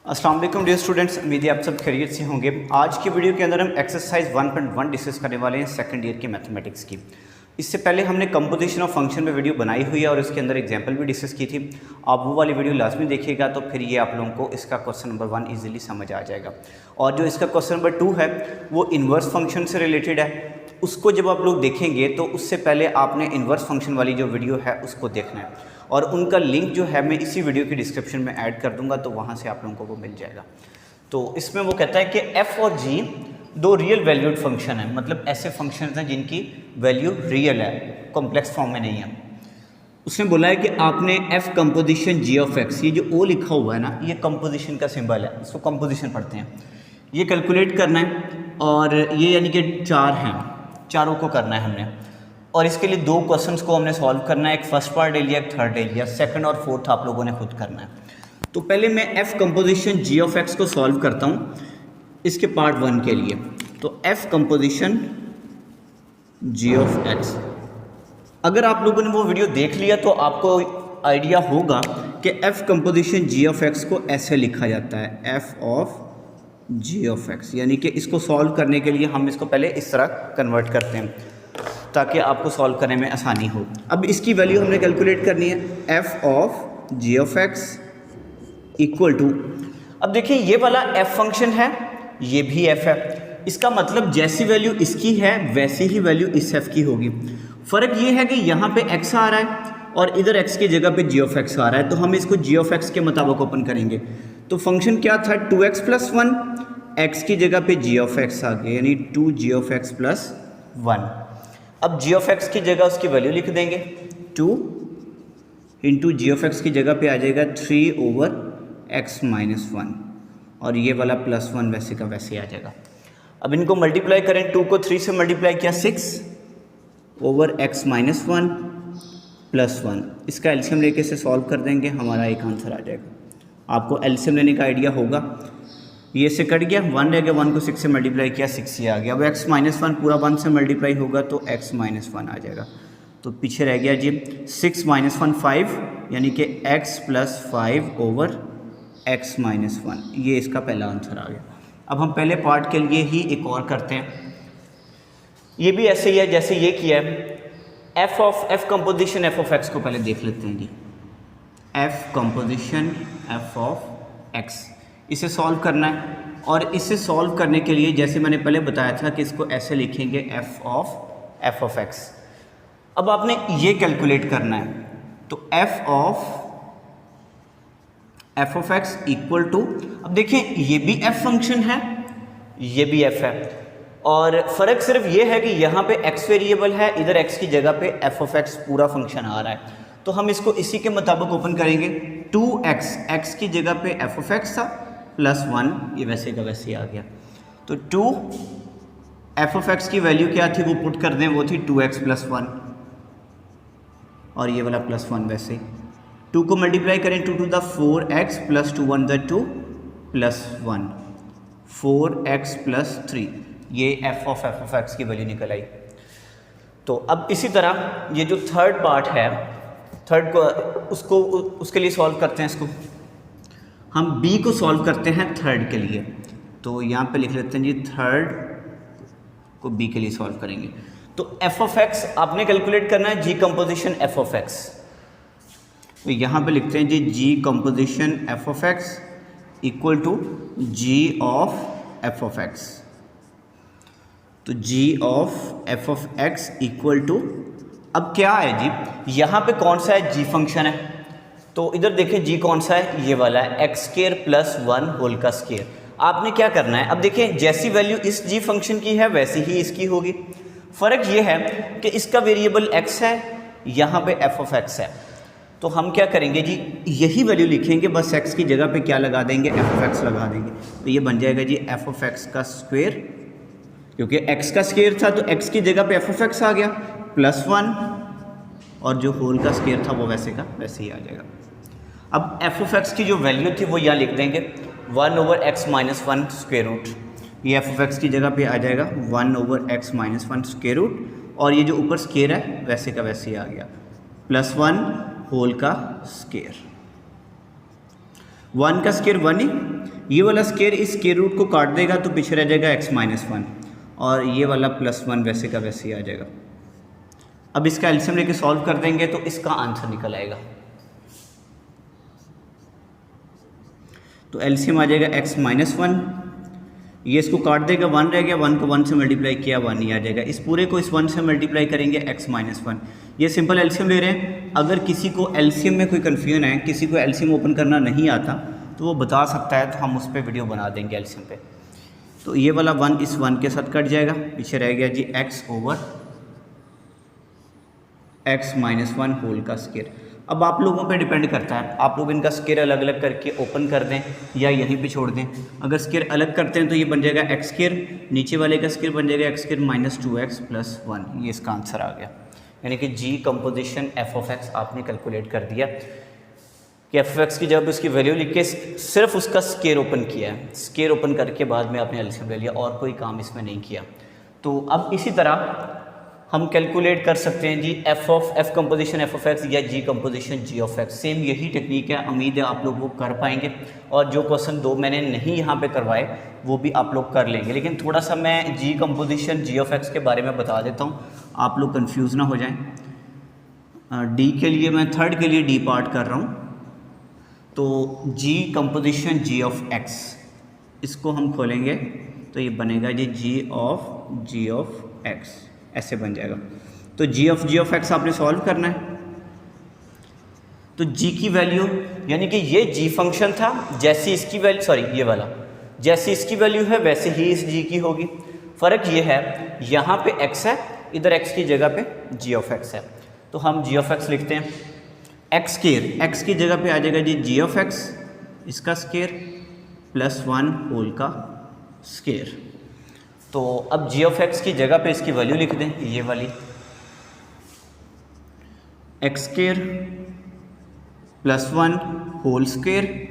अस्सलाम वालेकुम dear students, उम्मीद है आप सब खैरियत से होंगे। आज की वीडियो के अंदर हम एक्सरसाइज 1.1 डिस्कस करने वाले हैं सेकंड ईयर की मैथमेटिक्स की। इससे पहले हमने कंपोजिशन ऑफ फंक्शन में वीडियो बनाई हुई है और उसके अंदर एग्जांपल भी डिस्कस की थी। आप वो वाली वीडियो लाजमी देखिएगा तो फिर ये आप लोगों को इसका क्वेश्चन नंबर 1 ईजिली समझ आ जाएगा। और जो इसका क्वेश्चन नंबर 2 है वो इन्वर्स फंक्शन से रिलेटेड है। उसको जब आप लोग देखेंगे तो उससे पहले आपने इन्वर्स फंक्शन वाली जो वीडियो है उसको देखना है और उनका लिंक जो है मैं इसी वीडियो की डिस्क्रिप्शन में ऐड कर दूंगा, तो वहाँ से आप लोगों को वो मिल जाएगा। तो इसमें वो कहता है कि f और g दो रियल वैल्यूड फंक्शन है, मतलब ऐसे फंक्शन हैं जिनकी वैल्यू रियल है, कॉम्प्लेक्स फॉर्म में नहीं है। उसने बोला है कि आपने f composition g of x, ये जो o लिखा हुआ है ना, ये कंपोजिशन का सिंबल है, इसको कंपोजिशन पढ़ते हैं। ये कैलकुलेट करना है और ये यानी कि 4 हैं, चारों को करना है हमने। और इसके लिए 2 क्वेश्चंस को हमने सॉल्व करना है, एक फर्स्ट पार्ट ले लिया, एक थर्ड ले लिया, सेकंड और फोर्थ आप लोगों ने खुद करना है। तो पहले मैं f composition g of x को सॉल्व करता हूँ इसके पार्ट 1 के लिए। तो f composition g of x, अगर आप लोगों ने वो वीडियो देख लिया तो आपको आइडिया होगा कि f composition g of x को ऐसे लिखा जाता है, f of g of x, यानी कि इसको सॉल्व करने के लिए हम इसको पहले इस तरह कन्वर्ट करते हैं ताकि आपको सॉल्व करने में आसानी हो। अब इसकी वैल्यू हमने कैलकुलेट करनी है, f of g of x equal to, अब देखिए ये वाला f फंक्शन है, ये भी f है, इसका मतलब जैसी वैल्यू इसकी है वैसी ही वैल्यू इस f की होगी। फ़र्क ये है कि यहाँ पे x आ रहा है और इधर x की जगह पे g ऑफ x आ रहा है, तो हम इसको g ऑफ x के मुताबिक ओपन करेंगे। तो फंक्शन क्या था, 2x प्लस 1, x की जगह पे g ऑफ x आ गया, यानी 2g ऑफ x प्लस 1। अब g ऑफ x की जगह उसकी वैल्यू लिख देंगे, 2 इंटू जी ऑफ एक्स की जगह पे आ जाएगा 3 ओवर x माइनस 1, और ये वाला प्लस 1 वैसे का वैसे आ जाएगा। अब इनको मल्टीप्लाई करें, 2 को 3 से मल्टीप्लाई किया 6 ओवर x माइनस 1 प्लस 1, इसका एलसीएम लेके इसे सॉल्व कर देंगे, हमारा एक आंसर आ जाएगा। आपको एलसीएम लेने का आइडिया होगा। ये से कट गया, 1 रह गया, 1 को 6 से मल्टीप्लाई किया 6 ये आ गया। अब x माइनस 1 पूरा 1 से मल्टीप्लाई होगा तो x माइनस 1 आ जाएगा। तो पीछे रह गया जी 6 माइनस 1 5, यानी कि x plus 5 over x minus 1, ये इसका पहला आंसर आ गया। अब हम पहले पार्ट के लिए ही एक और करते हैं, ये भी ऐसे ही है जैसे ये किया है। f composition f of x को पहले देख लेते हैं जी। f composition f of x, इसे सॉल्व करना है और इसे सॉल्व करने के लिए जैसे मैंने पहले बताया था कि इसको ऐसे लिखेंगे f ऑफ x। अब आपने ये कैलकुलेट करना है, तो f of x equal to, अब देखिए ये भी f फंक्शन है, ये भी f है, और फ़र्क सिर्फ ये है कि यहाँ पे x वेरिएबल है, इधर x की जगह पे f ऑफ x पूरा फंक्शन आ रहा है। तो हम इसको इसी के मुताबिक ओपन करेंगे, 2x, x की जगह पे f ऑफ x था प्लस 1, ये वैसे का वैसे आ गया। तो 2 f ऑफ x की वैल्यू क्या थी वो पुट कर दें, वो थी 2x प्लस 1, और ये वाला प्लस 1 वैसे 2 को मल्टीप्लाई करें, 2 to the 4x plus 2 1 the 2 plus 1, 4x plus 3, ये f ऑफ x की वैल्यू निकल आई। तो अब इसी तरह ये जो थर्ड पार्ट है, थर्ड को उसके लिए सॉल्व करते हैं। इसको हम b को सॉल्व करते हैं थर्ड के लिए, तो यहाँ पे लिख लेते हैं जी, थर्ड को b के लिए सॉल्व करेंगे। तो f ऑफ x आपने कैलकुलेट करना है g composition f of x, तो यहाँ पे लिखते हैं जी g composition f of x equal to g of f of x। तो g of f of x equal to, अब क्या है जी, यहाँ पे कौन सा है, g फंक्शन है, तो इधर देखें g कौन सा है, ये वाला है, x स्क्वायर प्लस 1 होल का स्क्वायर। आपने क्या करना है, अब देखें जैसी वैल्यू इस g फंक्शन की है वैसी ही इसकी होगी। फ़र्क ये है कि इसका वेरिएबल x है, यहाँ पे f ऑफ x है, तो हम क्या करेंगे जी, यही वैल्यू लिखेंगे, बस x की जगह पे क्या लगा देंगे, f ऑफ x लगा देंगे, तो ये बन जाएगा जी f ऑफ x का स्क्वायर, क्योंकि x का स्क्वायर था तो x की जगह पे f ऑफ x आ गया प्लस 1, और जो होल का स्क्वायर था वो वैसे का वैसे ही आ जाएगा। अब f ऑफ x की जो वैल्यू थी वो यहाँ लिख देंगे, 1 over x minus 1 square root, ये f ऑफ x की जगह पे आ जाएगा 1 over x minus 1 square root, और ये जो ऊपर स्क्वायर है वैसे का वैसे ही आ गया, प्लस 1 होल का स्क्वायर। 1 का स्क्वायर 1 ही, ये वाला स्केयर इस स्केयर रूट को काट देगा तो पीछे रह जाएगा x-1 और ये वाला +1 वैसे का वैसे ही आ जाएगा। अब इसका एलसीएम लेके सॉल्व कर देंगे तो इसका आंसर निकल आएगा। तो एलसीएम आ जाएगा x-1, ये इसको काट देगा, 1 रह गया, 1 को 1 से मल्टीप्लाई किया 1 ही आ जाएगा। इस पूरे को इस 1 से मल्टीप्लाई करेंगे x-1। ये सिंपल एलसीएम ले रहे हैं। अगर किसी को एलसीएम में कोई कन्फ्यूजन है, किसी को एलसीएम ओपन करना नहीं आता तो वो बता सकता है, तो हम उस पर वीडियो बना देंगे एलसीएम पे। तो ये वाला 1 इस 1 के साथ कट जाएगा, पीछे रह गया जी x/x-1 होल का स्केयर। अब आप लोगों पे डिपेंड करता है, आप लोग इनका स्केयर अलग अलग करके ओपन कर दें या यहीं पे छोड़ दें। अगर स्केयर अलग करते हैं तो ये बन जाएगा x स्केयर, नीचे वाले का स्केयर बन जाएगा x स्केयर -2x + 1। ये इसका आंसर आ गया। यानी कि जी कंपोजिशन f(x) आपने कैलकुलेट कर दिया कि f(x) की जब उसकी वैल्यू लिख के सिर्फ उसका स्केयर ओपन किया है, स्केयर ओपन करके बाद में आपने एलसीएम ले लिया और कोई काम इसमें नहीं किया। तो अब इसी तरह हम कैलकुलेट कर सकते हैं जी f कंपोजिशन f(x) या g कंपोजिशन g(x). सेम यही टेक्निक है, उम्मीद है आप लोग वो कर पाएंगे। और जो क्वेश्चन 2 मैंने नहीं यहाँ पे करवाए वो भी आप लोग कर लेंगे, लेकिन थोड़ा सा मैं g कंपोजिशन g(x) के बारे में बता देता हूँ, आप लोग कंफ्यूज ना हो जाएं। डी के लिए मैं थर्ड के लिए डी पार्ट कर रहा हूँ। तो g कंपोजिशन g(x) इसको हम खोलेंगे तो ये बनेगा जी g(x), ऐसे बन जाएगा। तो g(x) आपने सॉल्व करना है। तो g की वैल्यू यानी कि ये g फंक्शन था, जैसी इसकी वैल्यू, सॉरी ये वाला, जैसी इसकी वैल्यू है वैसे ही इस g की होगी। फ़र्क ये है यहाँ पे x है, इधर x की जगह पे g(x) है। तो हम g(x) लिखते हैं। x स्केयर, x की जगह पे आ जाएगा जी g(x), इसका स्केयर +1 होल का स्केयर। तो अब g(x) की जगह पे इसकी वैल्यू लिख दें, ये वाली x स्केयर +1 होल स्केयर,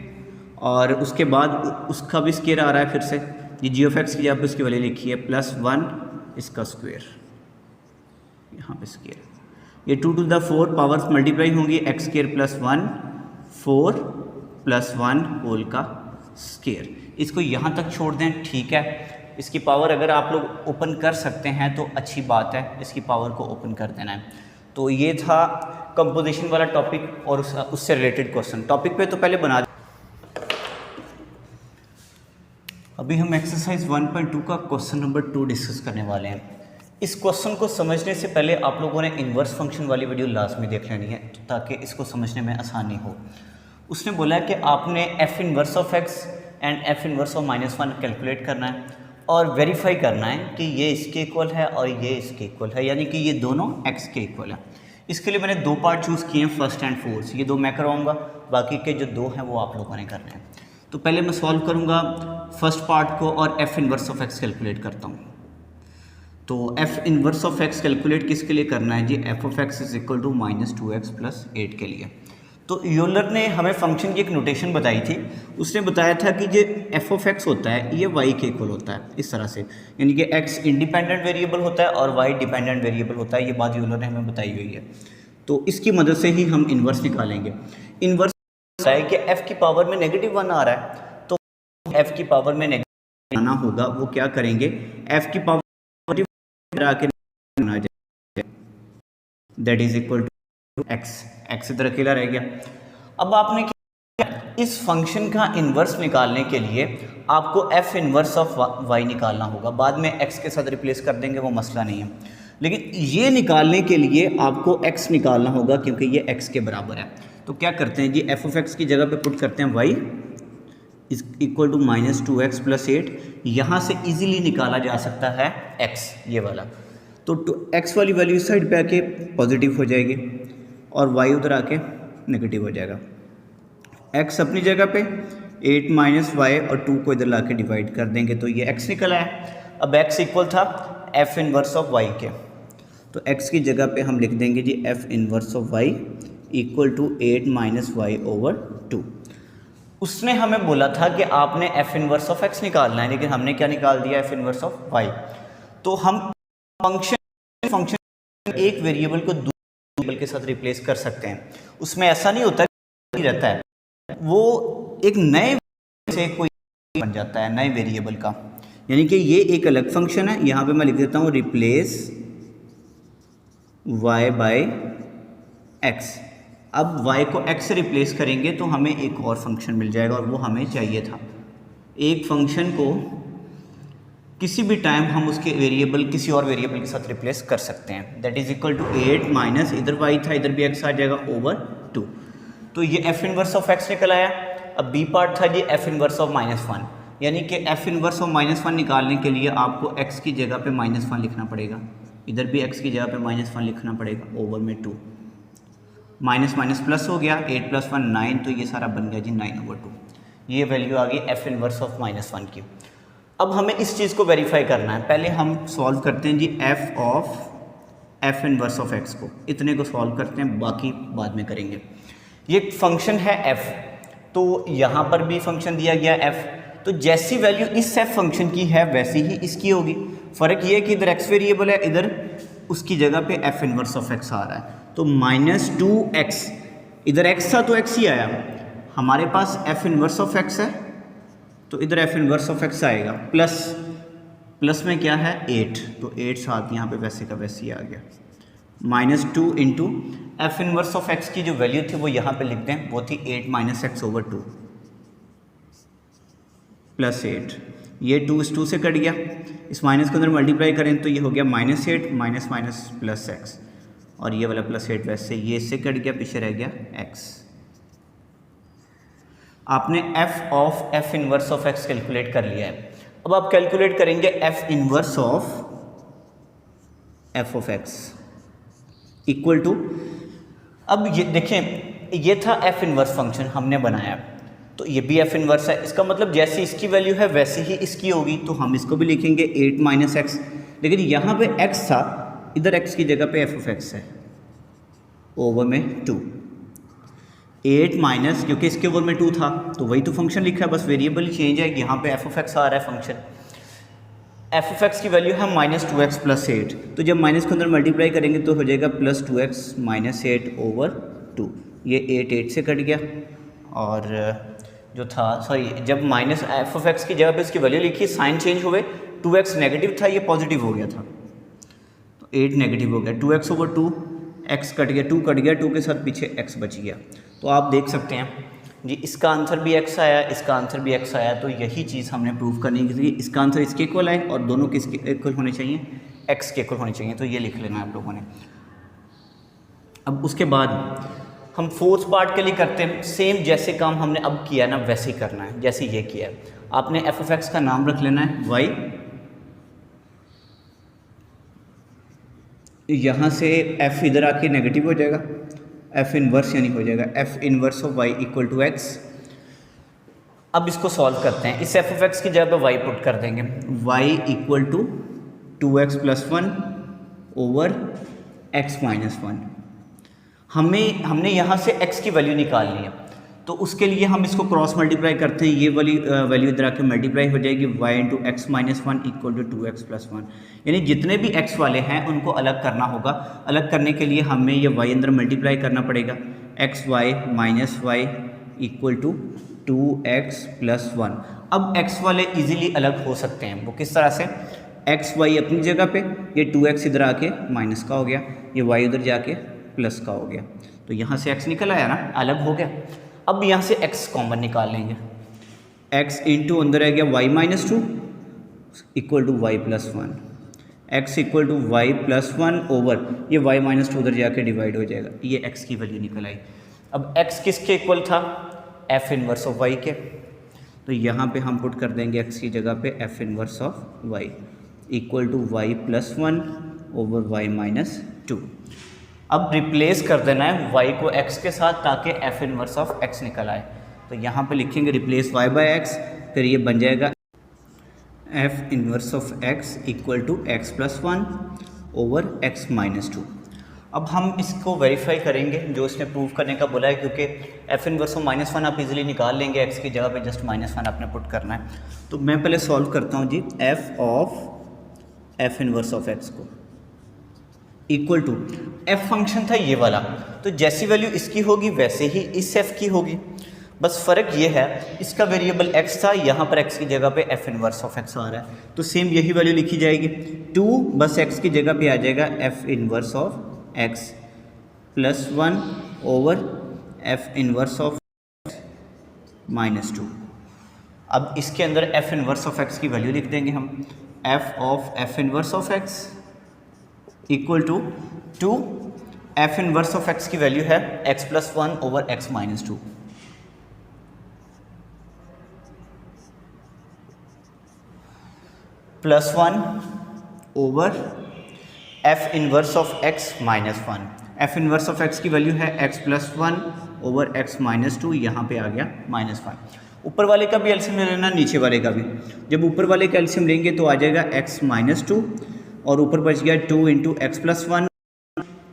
और उसके बाद उसका भी स्केयर आ रहा है फिर से, ये g(x) की जगह पे उसकी वैल्यू लिखी है +1 इसका स्क्वायर, यहाँ पे स्केयर। ये 2 to the 4 पावर्स मल्टीप्लाई होंगी, x स्केयर +1 4 +1 होल का स्केयर। इसको यहाँ तक छोड़ दें, ठीक है। इसकी पावर अगर आप लोग ओपन कर सकते हैं तो अच्छी बात है, इसकी पावर को ओपन कर देना है। तो ये था कंपोजिशन वाला टॉपिक और उससे रिलेटेड क्वेश्चन। टॉपिक पे तो पहले बना, अभी हम एक्सरसाइज 1.2 का क्वेश्चन नंबर 2 डिस्कस करने वाले हैं। इस क्वेश्चन को समझने से पहले आप लोगों ने इन्वर्स फंक्शन वाली वीडियो लास्ट में देख लेनी है ताकि इसको समझने में आसानी हो। उसने बोला है कि आपने f−(x) एंड f−(-1) कैलकुलेट करना है और वेरीफाई करना है कि ये इसके इक्वल है और ये इसके इक्वल है, यानी कि ये दोनों x के इक्वल है। इसके लिए मैंने 2 पार्ट चूज़ किए हैं, फर्स्ट एंड फोर्थ। ये 2 मैं करवाऊँगा, बाकी के जो 2 हैं वो आप लोगों ने करने हैं। तो पहले मैं सॉल्व करूँगा फर्स्ट पार्ट को और f−(x) कैलकुलेट करता हूँ। तो f−(x) कैलकुलेट किसके लिए करना है जी? f(x) = -2x + 8 के लिए। तो यूलर ने हमें फंक्शन की एक नोटेशन बताई थी। उसने बताया था कि जो f(x) होता है ये y के इक्वल होता है, इस तरह से, यानी कि x इंडिपेंडेंट वेरिएबल होता है और y डिपेंडेंट वेरिएबल होता है। ये बात यूलर ने हमें बताई हुई है। तो इसकी मदद से ही हम इन्वर्स निकालेंगे। इन्वर्स है कि f की पावर में -1 आ रहा है, तो f की पावर में नेगेटिव आना होगा। वो क्या करेंगे, f की power that is equal to x इधर अकेला रह गया। अब आपने क्या, इस फंक्शन का इन्वर्स निकालने के लिए आपको f−y निकालना होगा। बाद में x के साथ रिप्लेस कर देंगे, वो मसला नहीं है, लेकिन ये निकालने के लिए आपको x निकालना होगा क्योंकि ये x के बराबर है। तो क्या करते हैं जी, f(x) की जगह पे पुट करते हैं y is equal to -2x + 8। यहाँ से इजीली निकाला जा सकता है x, ये वाला। तो x वाली वैल्यू इस साइड पे आके पॉजिटिव हो जाएगी और y उधर आके नेगेटिव हो जाएगा। x अपनी जगह पे 8 - y और 2 को इधर ला के डिवाइड कर देंगे तो ये x निकल आया। अब x इक्वल था f−y के, तो x की जगह पे हम लिख देंगे जी f−y = 8 - y/2। उसने हमें बोला था कि आपने f−(x) निकालना है, लेकिन हमने क्या निकाल दिया, f−y। तो हम फंक्शन एक वेरिएबल को दूसरे वेरिएबल के साथ रिप्लेस कर सकते हैं। उसमें ऐसा नहीं होता रहता है, वो एक नए से कोई बन जाता है नए वेरिएबल का, यानी कि ये एक अलग फंक्शन है। यहाँ पे मैं लिख देता हूँ रिप्लेस y बाय x। अब y को x से रिप्लेस करेंगे तो हमें एक और फंक्शन मिल जाएगा और वो हमें चाहिए था। एक फंक्शन को किसी भी टाइम हम उसके वेरिएबल किसी और वेरिएबल के साथ रिप्लेस कर सकते हैं। That is equal to 8 minus इधर y था इधर भी x आ जाएगा ओवर 2। तो ये f इनवर्स ऑफ x निकल आया। अब b पार्ट था ये f इनवर्स ऑफ -1, यानी कि f इनवर्स ऑफ -1 निकालने के लिए आपको x की जगह पे -1 लिखना पड़ेगा, इधर भी x की जगह पे -1 लिखना पड़ेगा ओवर में 2। माइनस माइनस प्लस हो गया, 8 + 1 9, तो ये सारा बन गया जी 9/2। ये वैल्यू आ गई f इनवर्स ऑफ -1 की। अब हमें इस चीज़ को वेरीफाई करना है। पहले हम सॉल्व करते हैं जी f इनवर्स ऑफ x को, इतने को सॉल्व करते हैं, बाकी बाद में करेंगे। ये फंक्शन है f, तो यहाँ पर भी फंक्शन दिया गया f, तो जैसी वैल्यू इस f फंक्शन की है वैसी ही इसकी होगी। फ़र्क ये है कि इधर x वेरिएबल है, इधर उसकी जगह पे f इनवर्स ऑफ x आ रहा है। तो -2x, इधर x था तो x ही आया। हमारे पास f इनवर्स ऑफ x है तो इधर f इनवर्स ऑफ x आएगा, प्लस में क्या है 8, तो 8 साथ यहाँ पे वैसे का वैसे ही आ गया। -2 into f inverse of x की जो वैल्यू थी वो यहाँ पे लिखते हैं, वो थी 8 - x/2 प्लस 8। ये 2 इस 2 से कट गया, इस माइनस के अंदर मल्टीप्लाई करें तो ये हो गया -8 माइनस माइनस प्लस x, और ये वाला +8 वैसे ये इससे कट गया, पीछे रह गया x। आपने f inverse of x calculate कर लिया है। अब आप कैलकुलेट करेंगे f inverse of f of x equal to, अब ये देखें ये था f इनवर्स फंक्शन हमने बनाया, तो ये भी f इनवर्स है, इसका मतलब जैसी इसकी वैल्यू है वैसी ही इसकी होगी, तो हम इसको भी लिखेंगे 8 - x। लेकिन यहाँ पे x था, इधर x की जगह पे f ऑफ x है ओवर में 2। 8 माइनस, क्योंकि इसके ओवर में 2 था तो वही तो फंक्शन लिखा है, बस वेरिएबल ही चेंज है। यहाँ पे f ऑफ x आ रहा है फंक्शन, f ऑफ x की वैल्यू है -2x + 8, तो जब माइनस के अंदर मल्टीप्लाई करेंगे तो हो जाएगा +2x - 8 ओवर 2। ये 8 से कट गया, और जो था सॉरी जब माइनस f ऑफ x की जगह पे इसकी वैल्यू लिखी, साइन चेंज हुए, 2x नेगेटिव था ये पॉजिटिव हो गया था, तो 8 नेगेटिव हो गया, 2x ओवर 2, x कट गया, 2 कट गया, 2 के साथ पीछे x बच गया। तो आप देख सकते हैं जी इसका आंसर भी x आया, इसका आंसर भी x आया। तो यही चीज़ हमने प्रूव करनी है कि इसका आंसर इसके इक्वल है और दोनों किसके इक्वल होने चाहिए, x के इक्वल होने चाहिए। तो ये लिख लेना आप लोगों ने। अब उसके बाद हम फोर्थ पार्ट के लिए करते हैं, सेम जैसे काम हमने अब किया ना वैसे ही करना है, जैसे ये किया है। आपने f ऑफ x का नाम रख लेना है y, यहाँ से f इधर आके नेगेटिव हो जाएगा, f इनवर्स यानी हो जाएगा f inverse of y equal to x। अब इसको सॉल्व करते हैं, इस f ऑफ x की जगह पे y पुट कर देंगे, y equal to 2x + 1 over x - 1। हमने यहाँ से x की वैल्यू निकालनी है, तो उसके लिए हम इसको क्रॉस मल्टीप्लाई करते हैं, ये वाली वैल्यू इधर आके मल्टीप्लाई हो जाएगी, y into x - 1 equal to 2x + 1। यानी जितने भी x वाले हैं उनको अलग करना होगा। अलग करने के लिए हमें ये y अंदर मल्टीप्लाई करना पड़ेगा, xy - y equal to 2x + 1। अब x वाले इजीली अलग हो सकते हैं, वो किस तरह से, xy अपनी जगह पे, ये 2x इधर आके माइनस का हो गया, ये y उधर जाके प्लस का हो गया, तो यहाँ से x निकल आया ना, अलग हो गया। अब यहाँ से x कॉमन निकाल लेंगे, x इंटू अंदर आ गया y - 2 equal to y + 1, x equal to y + 1 over ये y - 2 उधर जाके डिवाइड हो जाएगा, ये x की वैल्यू निकल आई। अब x किसके इक्वल था, f इनवर्स ऑफ y के, तो यहाँ पे हम पुट कर देंगे x की जगह पे f inverse of y equal to y + 1 over y - 2। अब रिप्लेस कर देना है y को x के साथ ताकि f इनवर्स ऑफ x निकल आए। तो यहाँ पे लिखेंगे रिप्लेस y बाय x, फिर ये बन जाएगा f inverse of x equal to x + 1 over x - 2। अब हम इसको वेरीफाई करेंगे जो इसने प्रूव करने का बोला है, क्योंकि f इनवर्स ऑफ -1 आप इजीली निकाल लेंगे, x की जगह पे जस्ट -1 आपने पुट करना है। तो मैं पहले सॉल्व करता हूँ जी, f इनवर्स ऑफ x को इक्वल टू f फंक्शन था ये वाला, तो जैसी वैल्यू इसकी होगी वैसे ही इस f की होगी। बस फ़र्क ये है, इसका वेरिएबल x था, यहाँ पर x की जगह पे f इनवर्स ऑफ x आ रहा है, तो सेम यही वैल्यू लिखी जाएगी। 2 बस x की जगह पे आ जाएगा f inverse of x plus 1 over f inverse of -2। अब इसके अंदर f इनवर्स ऑफ x की वैल्यू लिख देंगे हम, f ऑफ f inverse of x equal to 2, f inverse of x की वैल्यू है x plus 1 over x minus 2। Plus 1 over f inverse of x minus 1। f inverse of x की value है x plus 1 over x minus 2, यहाँ पे आ गया -1। ऊपर वाले का भी एलसीएम ले लेना, नीचे वाले का भी। जब ऊपर वाले का एलसीएम लेंगे तो आ जाएगा x माइनस 2 और ऊपर बच गया 2 into x plus 1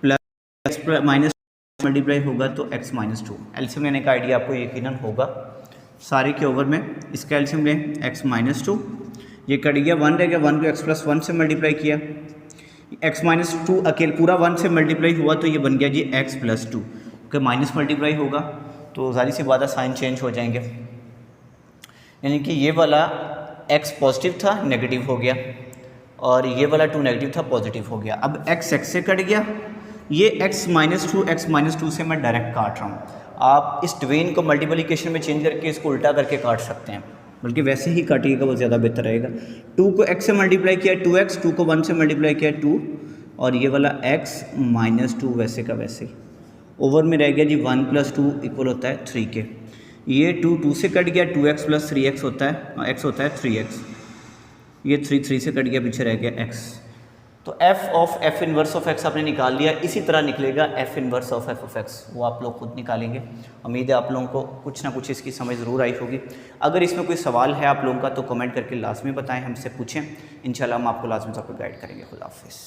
plus x minus multiply होगा तो x माइनस 2। एलसीएम लेने का आइडिया आपको यकीनन होगा। सारे के ओवर में इसका एलसीएम लें, x माइनस 2, ये कट गया 1 रह गया, 1 को x प्लस 1 से मल्टीप्लाई किया, x माइनस 2 अकेले पूरा 1 से मल्टीप्लाई हुआ तो ये बन गया जी x प्लस 2 के माइनस मल्टीप्लाई होगा तो ज़ाहिर सी बात है साइन चेंज हो जाएंगे, यानी कि ये वाला x पॉजिटिव था नेगेटिव हो गया और ये वाला 2 नेगेटिव था पॉजिटिव हो गया। अब x से कट गया, ये x माइनस 2 से मैं डायरेक्ट काट रहा हूँ। आप इस ट्वेन को मल्टीप्लिकेशन में चेंज करके इसको उल्टा करके काट सकते हैं, बल्कि वैसे ही काटिएगा वो ज़्यादा बेहतर रहेगा। 2 को x से मल्टीप्लाई किया 2x, 2 को 1 से मल्टीप्लाई किया 2 और ये वाला x माइनस 2 वैसे का वैसे ही ओवर में रह गया जी 1 प्लस 2 इक्वल होता है 3 के। ये 2 से कट गया, 2x प्लस 3x होता है, x होता है 3x, ये 3 से कट गया, पीछे रह गया x। तो f ऑफ f इनवर्स ऑफ x आपने निकाल लिया। इसी तरह निकलेगा f inverse of f of x, वो आप लोग खुद निकालेंगे। उम्मीद है आप लोगों को कुछ ना कुछ इसकी समझ ज़रूर आई होगी। अगर इसमें कोई सवाल है आप लोगों का तो कमेंट करके लाजमी बताएं, हमसे पूछें, इंशाल्लाह हम आपको लाजमी तौर पर गाइड करेंगे। खुदा हाफिज़।